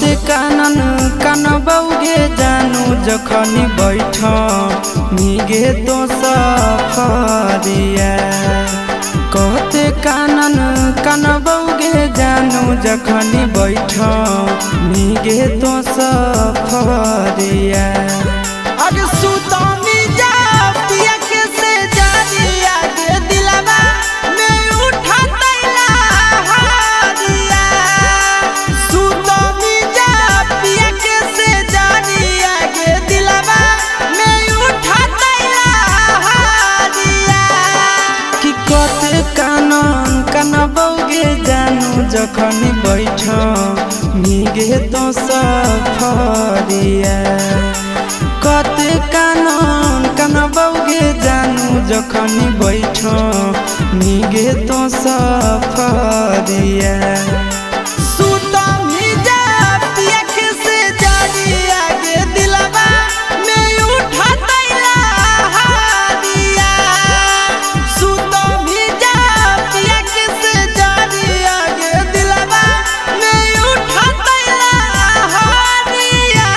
कहते कानन कान बौगे जानू जखनी बैठ मिगे तो सफरिया। कहते कानन कान बौगे जानू जखनी बैठ मिगे तो सफरिया। अरे सुतनी जा पिया के से जानिया के दिलवा में उठा तैला हारिया। सुतनी जा पिया के से जानिया के दिलवा में उठा तैला हारिया। कि कहते कानन कान बौगे जानू जखनी बैठ मिगे तो सफरिया। कहते कानन कान बौगे जानू जखनी बैठ मिगे तो सफरिया। सुतनी जा पिया के से जानिया के दिलवा में उठा तैला हारिया। सुतनी जा पिया के से जानिया के दिलवा में उठा तैला हारिया।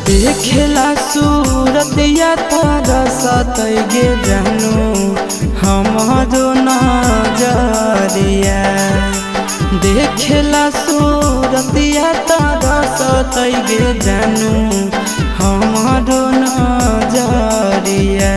देखेला सूरतिया तारा सतैगे जानू हमारो नजरिया। देखेला सूरतिया तारा सतैगे जानू हमारो नजरिया।